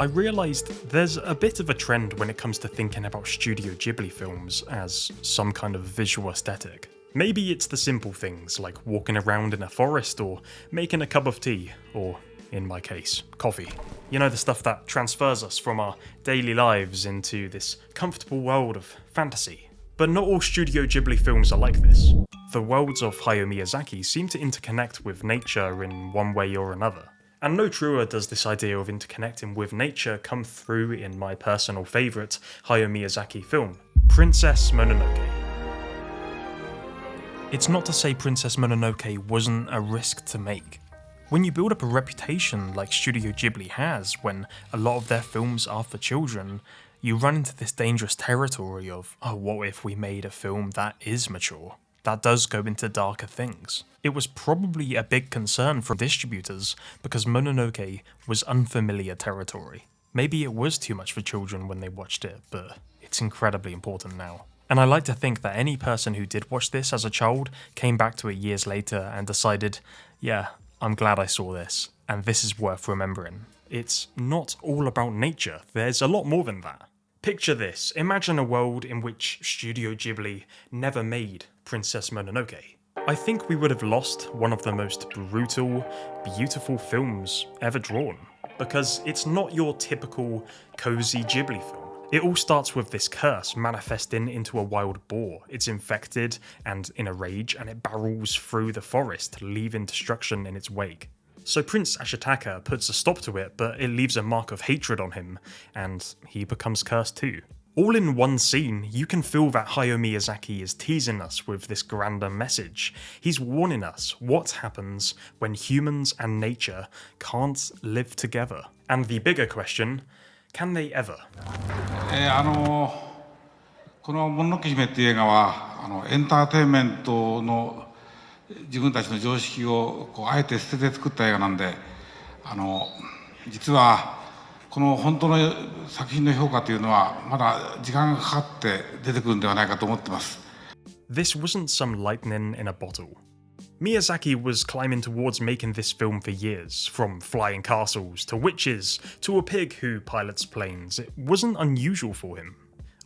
I realised there's a bit of a trend when it comes to thinking about Studio Ghibli films as some kind of visual aesthetic. Maybe it's the simple things like walking around in a forest or making a cup of tea, or in my case, coffee. You know, the stuff that transfers us from our daily lives into this comfortable world of fantasy. But not all Studio Ghibli films are like this. The worlds of Hayao Miyazaki seem to interconnect with nature in one way or another. And no truer does this idea of interconnecting with nature come through in my personal favourite Hayao Miyazaki film, Princess Mononoke. It's not to say Princess Mononoke wasn't a risk to make. When you build up a reputation like Studio Ghibli has when a lot of their films are for children, you run into this dangerous territory of, oh, what if we made a film that is mature? That does go into darker things. It was probably a big concern for distributors because Mononoke was unfamiliar territory. Maybe it was too much for children when they watched it, but it's incredibly important now. And I like to think that any person who did watch this as a child came back to it years later and decided, yeah, I'm glad I saw this, and this is worth remembering. It's not all about nature, there's a lot more than that. Picture this, imagine a world in which Studio Ghibli never made Princess Mononoke. I think we would have lost one of the most brutal, beautiful films ever drawn, because it's not your typical cozy Ghibli film. It all starts with this curse manifesting into a wild boar. It's infected and in a rage, and it barrels through the forest, leaving destruction in its wake. So Prince Ashitaka puts a stop to it, but it leaves a mark of hatred on him, and he becomes cursed too. All in one scene, you can feel that Hayao Miyazaki is teasing us with this grander message. He's warning us what happens when humans and nature can't live together. And the bigger question, can they ever? このもののけ姫っていう映画はエンターテインメントの自分たちの常識をあえて捨てて作った映画なんで実はこの本当の作品の評価というのはまだ時間がかかって出てくるんではないかと思ってます。 This wasn't some lightning in a bottle. Miyazaki was climbing towards making this film for years, from flying castles to witches to a pig who pilots planes. It wasn't unusual for him.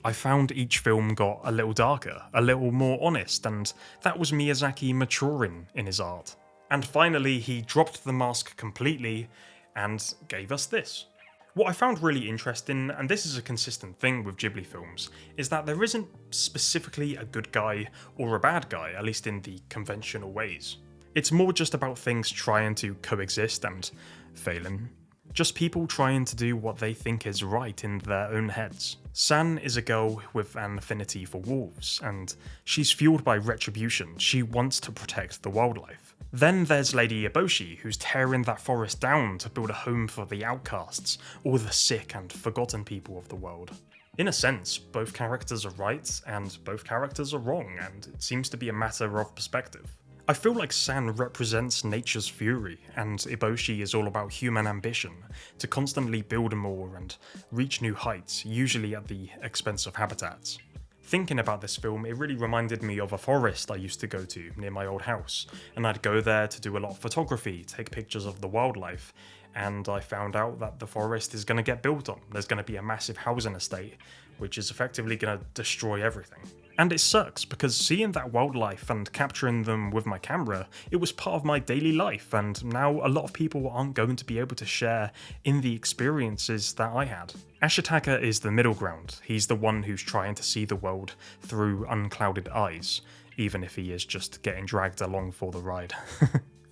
I found each film got a little darker, a little more honest, and that was Miyazaki maturing in his art. And finally, he dropped the mask completely and gave us this. What I found really interesting, and this is a consistent thing with Ghibli films, is that there isn't specifically a good guy or a bad guy, at least in the conventional ways. It's more just about things trying to coexist and failing. Just people trying to do what they think is right in their own heads. San is a girl with an affinity for wolves, and she's fueled by retribution. She wants to protect the wildlife. Then there's Lady Eboshi, who's tearing that forest down to build a home for the outcasts, all the sick and forgotten people of the world. In a sense, both characters are right, and both characters are wrong, and it seems to be a matter of perspective. I feel like San represents nature's fury, and Eboshi is all about human ambition, to constantly build more and reach new heights, usually at the expense of habitats. Thinking about this film, it really reminded me of a forest I used to go to near my old house, and I'd go there to do a lot of photography, take pictures of the wildlife, and I found out that the forest is going to get built on. There's going to be a massive housing estate, which is effectively going to destroy everything. And it sucks, because seeing that wildlife and capturing them with my camera, it was part of my daily life, and now a lot of people aren't going to be able to share in the experiences that I had. Ashitaka is the middle ground. He's the one who's trying to see the world through unclouded eyes, even if he is just getting dragged along for the ride.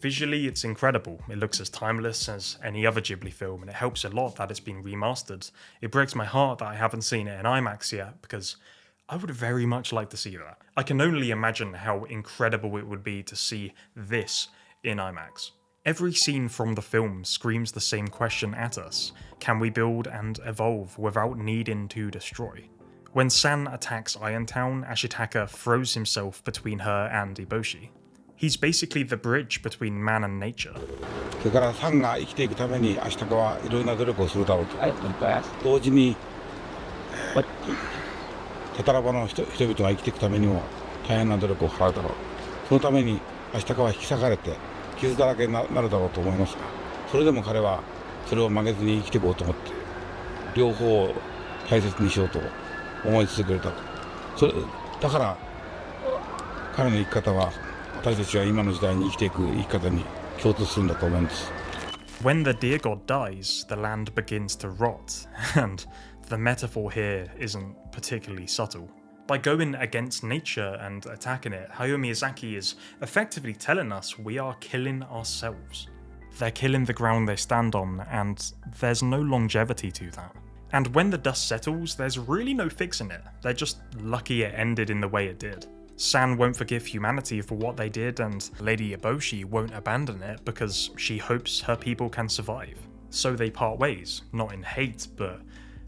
Visually, it's incredible. It looks as timeless as any other Ghibli film, and it helps a lot that it's been remastered. It breaks my heart that I haven't seen it in IMAX yet, because I would very much like to see that. I can only imagine how incredible it would be to see this in IMAX. Every scene from the film screams the same question at us. Can we build and evolve without needing to destroy? When San attacks Irontown, Ashitaka throws himself between her and Eboshi. He's basically the bridge between man and nature. それからサンが生きていくためにアシタカはいろんな努力をするだろうと。同時にタタラバの人々が生きていくためにも大変な努力を払うだろう。そのためにアシタカは引き裂かれて傷だらけになるだろうと思いますが、それでも彼はそれを曲げずに生きていこうと思って両方を大切にしようと思い続けた。それだから彼の生き方は私たちは今の時代に生きていく生き方に共通するんだと思うんです。When the deer god dies, the land begins to rot, and the metaphor here isn't particularly subtle. By going against nature and attacking it, Hayao Miyazaki is effectively telling us we are killing ourselves. They're killing the ground they stand on, and there's no longevity to that. And when the dust settles, there's really no fixing it. They're just lucky it ended in the way it did. San won't forgive humanity for what they did, and Lady Eboshi won't abandon it because she hopes her people can survive. So they part ways, not in hate, but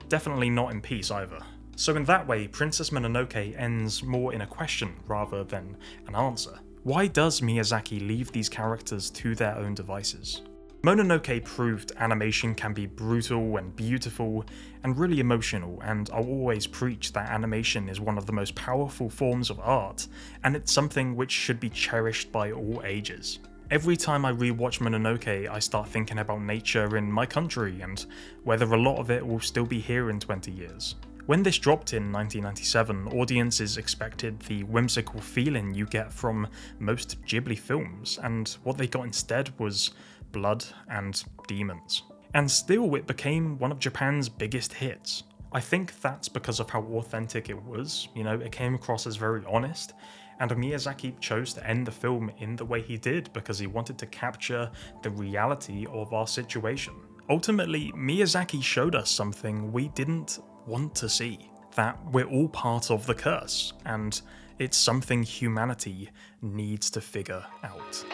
definitely not in peace either. So in that way, Princess Mononoke ends more in a question rather than an answer. Why does Miyazaki leave these characters to their own devices? Mononoke proved animation can be brutal and beautiful and really emotional, and I'll always preach that animation is one of the most powerful forms of art, and it's something which should be cherished by all ages. Every time I rewatch Mononoke, I start thinking about nature in my country and whether a lot of it will still be here in 20 years. When this dropped in 1997, audiences expected the whimsical feeling you get from most Ghibli films, and what they got instead was blood and demons. And still, it became one of Japan's biggest hits. I think that's because of how authentic it was, it came across as very honest, and Miyazaki chose to end the film in the way he did because he wanted to capture the reality of our situation. Ultimately, Miyazaki showed us something we didn't want to see, that we're all part of the curse, and it's something humanity needs to figure out.